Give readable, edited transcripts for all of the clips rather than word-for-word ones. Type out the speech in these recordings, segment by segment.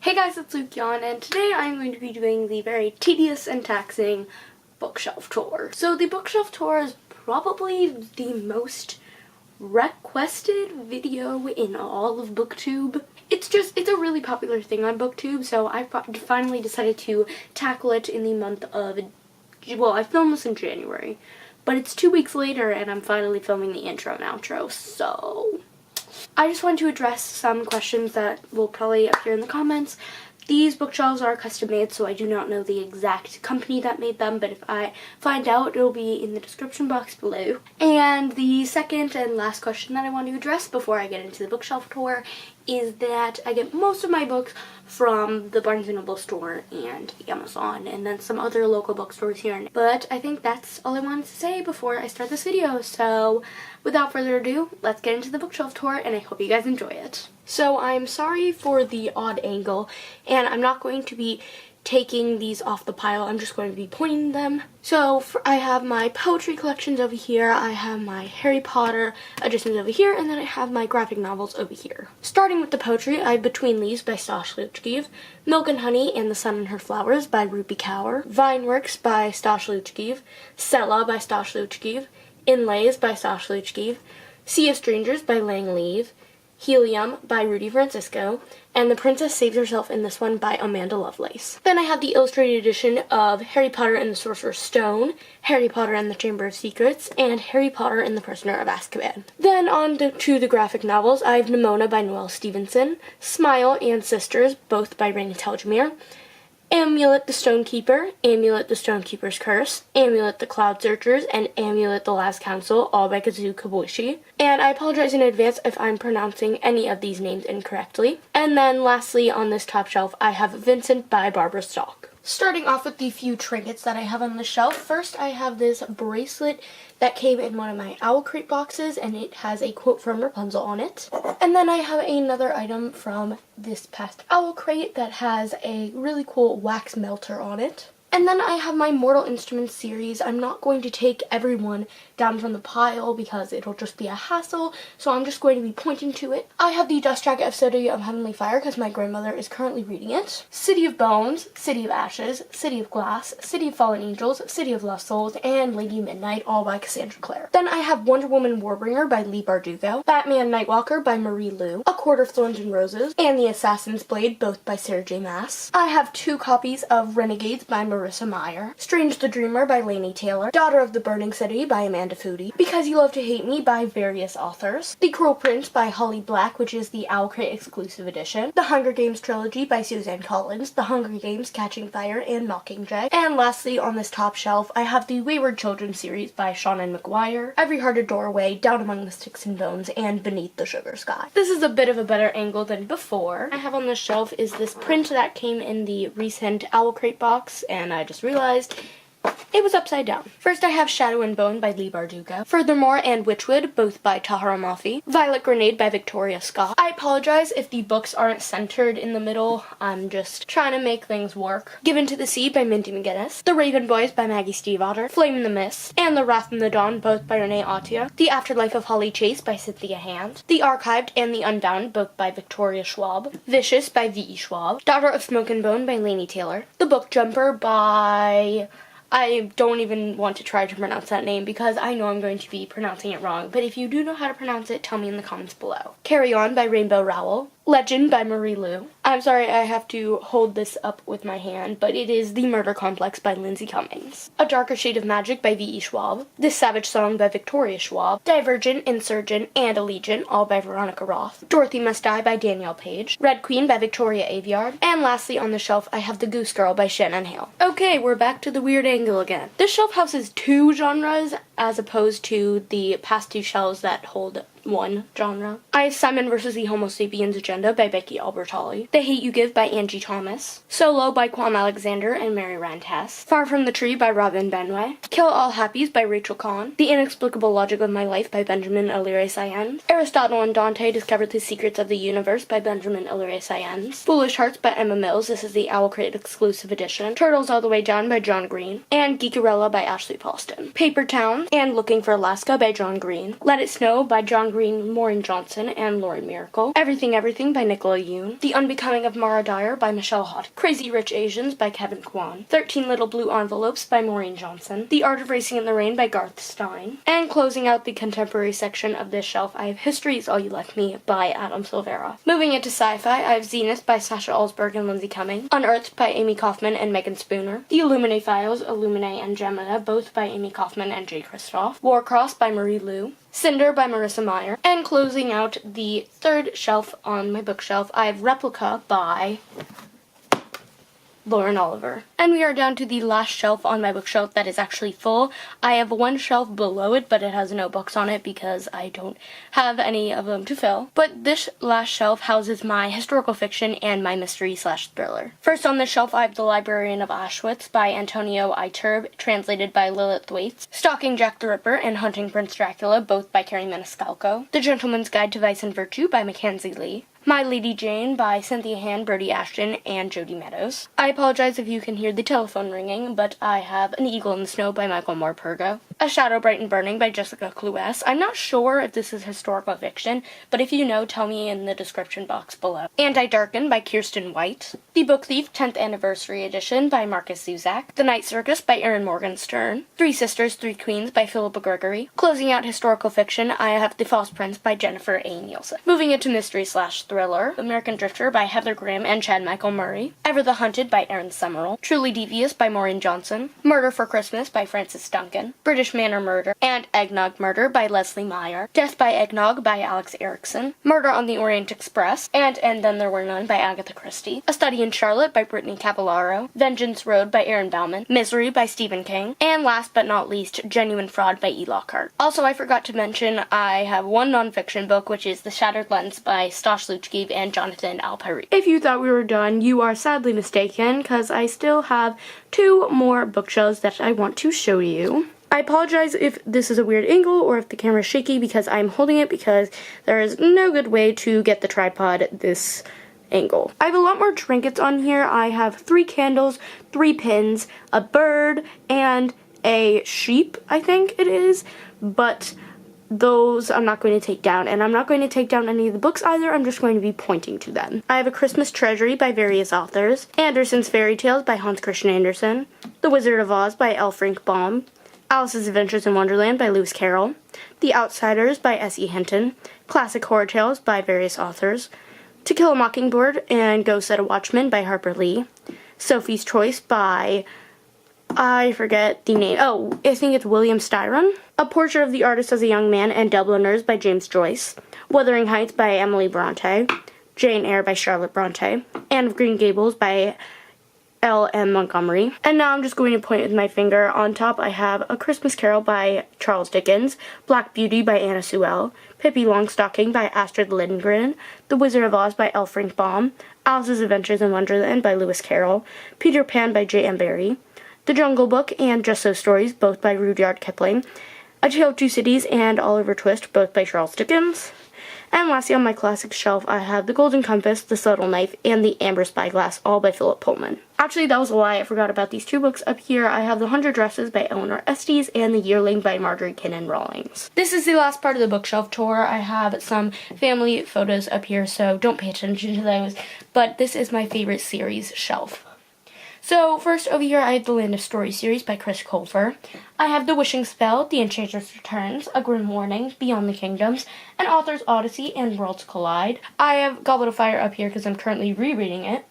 Hey guys, it's Lukyan, and today I'm going to be doing the very tedious and taxing bookshelf tour. So the bookshelf tour is probably the most requested video in all of BookTube. It's a really popular thing on BookTube, so I finally decided to tackle it in the month of, well, I filmed this in January, but it's 2 weeks later and I'm finally filming the intro and outro, so I just want to address some questions that will probably appear in the comments. These bookshelves are custom made, so I do not know the exact company that made them, but if I find out, it'll be in the description box below. And the second and last question that I want to address before I get into the bookshelf tour is that I get most of my books from the Barnes & Noble store and Amazon, and then some other local bookstores here. But I think that's all I wanted to say before I start this video, so without further ado, let's get into the bookshelf tour, and I hope you guys enjoy it. So I'm sorry for the odd angle, and I'm not going to be taking these off the pile, I'm just going to be pointing them. So I have my poetry collections over here, I have my Harry Potter editions over here, and then I have my graphic novels over here. Starting with the poetry, I have Between Leaves by Stash Luchkiv, Milk and Honey and the Sun and Her Flowers by Rupi Kaur, Vineworks by Stash Luchkiv, Sela by Stash Luchkiv, Inlays by Stash Luchkiv, Sea of Strangers by Lang Leave, Helium by Rudy Francisco, and The Princess Saves Herself in This One by Amanda Lovelace. Then I have the illustrated edition of Harry Potter and the Sorcerer's Stone, Harry Potter and the Chamber of Secrets, and Harry Potter and the Prisoner of Azkaban. Then on to the graphic novels, I have Nimona by Noelle Stevenson, Smile and Sisters, both by Raina Telgemeier, Amulet the Stonekeeper, Amulet the Stonekeeper's Curse, Amulet the Cloud Searchers, and Amulet the Last Council, all by Kazuo Kobayashi. And I apologize in advance if I'm pronouncing any of these names incorrectly. And then lastly, on this top shelf, I have Vincent by Barbara Stock. Starting off with the few trinkets that I have on the shelf, first I have this bracelet that came in one of my Owl Crate boxes, and it has a quote from Rapunzel on it. And then I have another item from this past Owl Crate that has a really cool wax melter on it. And then I have my Mortal Instruments series. I'm not going to take everyone down from the pile because it'll just be a hassle, so I'm just going to be pointing to it. I have the Dust Jacket of City of Heavenly Fire because my grandmother is currently reading it. City of Bones, City of Ashes, City of Glass, City of Fallen Angels, City of Lost Souls, and Lady Midnight, all by Cassandra Clare. Then I have Wonder Woman Warbringer by Leigh Bardugo, Batman Nightwalker by Marie Lu, A Court of Thorns and Roses, and The Assassin's Blade, both by Sarah J. Maas. I have 2 copies of Renegades by Marissa Meyer, Strange the Dreamer by Laini Taylor, Daughter of the Burning City by Amanda Foody, Because You Love to Hate Me by various authors, The Cruel Prince by Holly Black, which is the Owl Crate exclusive edition, The Hunger Games trilogy by Suzanne Collins, The Hunger Games, Catching Fire, and Mockingjay. And lastly, on this top shelf, I have the Wayward Children series by Seanan McGuire, Every Heart a Doorway, Down Among the Sticks and Bones, and Beneath the Sugar Sky. This is a bit of a better angle than before. I have on this shelf is this print that came in the recent Owl Crate box, and I just realized it was upside down. First I have Shadow and Bone by Leigh Bardugo, Furthermore and Witchwood, both by Tahara Mafi, Violet Grenade by Victoria Scott. I apologize if the books aren't centered in the middle, I'm just trying to make things work. Given to the Sea by Mindy McGinnis, The Raven Boys by Maggie Stiefvater, Flame in the Mist, and The Wrath in the Dawn, both by Renee Attia, The Afterlife of Holly Chase by Cynthia Hand, The Archived and The Unbound, both by Victoria Schwab, Vicious by V.E. Schwab, Daughter of Smoke and Bone by Laini Taylor, The Book Jumper by... I don't even want to try to pronounce that name because I know I'm going to be pronouncing it wrong, but if you do know how to pronounce it, tell me in the comments below. Carry On by Rainbow Rowell, Legend by Marie Lu. I'm sorry I have to hold this up with my hand, but it is The Murder Complex by Lindsay Cummings. A Darker Shade of Magic by V.E. Schwab. This Savage Song by Victoria Schwab. Divergent, Insurgent, and Allegiant, all by Veronica Roth. Dorothy Must Die by Danielle Page. Red Queen by Victoria Aveyard. And lastly on the shelf I have The Goose Girl by Shannon Hale. Okay, we're back to the weird angle again. This shelf houses 2 genres as opposed to the past 2 shelves that hold 1 genre. I have Simon vs. the Homo Sapiens Agenda by Becky Albertalli, The Hate You Give by Angie Thomas, Solo by Kwame Alexander and Mary Rand Hess, Far From the Tree by Robin Benway, Kill All Happies by Rachel Kahn, The Inexplicable Logic of My Life by Benjamin Illyrie Saenz, Aristotle and Dante Discovered the Secrets of the Universe by Benjamin Illyrie Saenz, Foolish Hearts by Emma Mills, this is the Owl Crate exclusive edition, Turtles All the Way Down by John Green, and Geekerella by Ashley Paulston, Paper Town and Looking for Alaska by John Green, Let It Snow by John Green, Maureen Johnson, and Lauren Miracle. Everything Everything by Nicola Yoon. The Unbecoming of Mara Dyer by Michelle Haught. Crazy Rich Asians by Kevin Kwan. 13 Little Blue Envelopes by Maureen Johnson. The Art of Racing in the Rain by Garth Stein. And closing out the contemporary section of this shelf, I have History Is All You Left Me by Adam Silvera. Moving into sci-fi, I have Zenith by Sasha Ellsberg and Lindsay Cumming. Unearthed by Amy Kaufman and Megan Spooner. The Illuminae Files, Illuminae and Gemina, both by Amy Kaufman and Jay Kristoff. Warcross by Marie Lu. Cinder by Marissa Meyer. And closing out the third shelf on my bookshelf, I have Replica by Lauren Oliver. And we are down to the last shelf on my bookshelf that is actually full. I have one shelf below it, but it has no books on it because I don't have any of them to fill. But this last shelf houses my historical fiction and my mystery/thriller. First on this shelf, I have The Librarian of Auschwitz by Antonio Iturbe, translated by Lilith Thwaites. Stalking Jack the Ripper and Hunting Prince Dracula, both by Carrie Maniscalco. The Gentleman's Guide to Vice and Virtue by Mackenzie Lee. My Lady Jane by Cynthia Han, Brodie Ashton, and Jody Meadows. I apologize if you can hear the telephone ringing, but I have An Eagle in the Snow by Michael Morpurgo. A Shadow Bright and Burning by Jessica Cluess. I'm not sure if this is historical fiction, but if you know, tell me in the description box below. And I Darken by Kirsten White. The Book Thief 10th Anniversary Edition by Marcus Zuzak. The Night Circus by Erin Morgenstern. Three Sisters, Three Queens by Philippa Gregory. Closing out historical fiction, I have The False Prince by Jennifer A. Nielsen. Moving into mystery/thriller, American Drifter by Heather Graham and Chad Michael Murray. Ever the Hunted by Erin Summerall. Truly Devious by Maureen Johnson. Murder for Christmas by Frances Duncan. British Manor Murder and Eggnog Murder by Leslie Meyer. Death by Eggnog by Alex Erickson. Murder on the Orient Express and Then There Were None by Agatha Christie. A Study in Charlotte by Brittany Cavallaro. Vengeance Road by Erin Bauman. Misery by Stephen King. And last but not least, Genuine Fraud by E. Lockhart. Also, I forgot to mention I have one nonfiction book, which is The Shattered Lens by Stosh Luchkiv and Jonathan Alperi. If you thought we were done, you are sadly mistaken, because I still have 2 more bookshelves that I want to show you. I apologize if this is a weird angle or if the camera is shaky because I'm holding it because there is no good way to get the tripod this angle. I have a lot more trinkets on here. I have 3 candles, 3 pins, a bird, and a sheep, I think it is, but those I'm not going to take down, and I'm not going to take down any of the books either. I'm just going to be pointing to them. I have A Christmas Treasury by various authors, Andersen's Fairy Tales by Hans Christian Andersen, The Wizard of Oz by L. Frank Baum, Alice's Adventures in Wonderland by Lewis Carroll, The Outsiders by S.E. Hinton, Classic Horror Tales by various authors, To Kill a Mockingbird and Go Set a Watchman by Harper Lee, Sophie's Choice by, I forget the name, I think it's William Styron, A Portrait of the Artist as a Young Man and Dubliners by James Joyce, Wuthering Heights by Emily Bronte, Jane Eyre by Charlotte Bronte, Anne of Green Gables by L.M. Montgomery. And now I'm just going to point with my finger. On top I have A Christmas Carol by Charles Dickens, Black Beauty by Anna Sewell, Pippi Longstocking by Astrid Lindgren, The Wizard of Oz by L. Frank Baum, Alice's Adventures in Wonderland by Lewis Carroll, Peter Pan by J.M. Barrie, The Jungle Book and Just So Stories, both by Rudyard Kipling, A Tale of Two Cities and Oliver Twist, both by Charles Dickens. And lastly on my classic shelf, I have The Golden Compass, The Subtle Knife, and The Amber Spyglass, all by Philip Pullman. Actually, that was a lie. I forgot about these 2 books up here. I have The 100 Dresses by Eleanor Estes and The Yearling by Marjorie Kinnan Rawlings. This is the last part of the bookshelf tour. I have some family photos up here, so don't pay attention to those. But this is my favorite series shelf. So, first over here I have The Land of Story series by Chris Colfer. I have The Wishing Spell, The Enchantress Returns, A Grim Warning, Beyond the Kingdoms, An Author's Odyssey, and Worlds Collide. I have Goblet of Fire up here because I'm currently rereading it.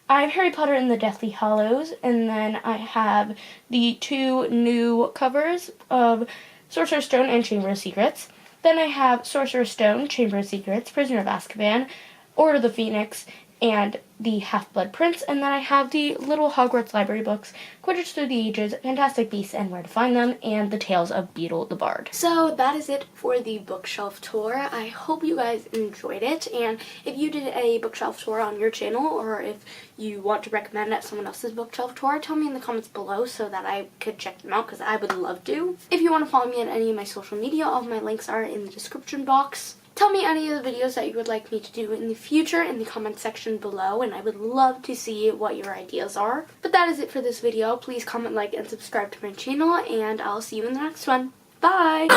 I have Harry Potter and the Deathly Hallows, and then I have the 2 new covers of Sorcerer's Stone and Chamber of Secrets. Then I have Sorcerer's Stone, Chamber of Secrets, Prisoner of Azkaban, Order of the Phoenix, and the Half-Blood Prince, and then I have the little Hogwarts library books, Quidditch Through the Ages, Fantastic Beasts and Where to Find Them, and the Tales of Beetle the Bard. So that is it for the bookshelf tour. I hope you guys enjoyed it, and if you did a bookshelf tour on your channel, or if you want to recommend someone else's bookshelf tour, tell me in the comments below so that I could check them out, because I would love to. If you want to follow me on any of my social media, all of my links are in the description box. Tell me any of the videos that you would like me to do in the future in the comment section below, and I would love to see what your ideas are. But that is it for this video. Please comment, like, and subscribe to my channel, and I'll see you in the next one. Bye!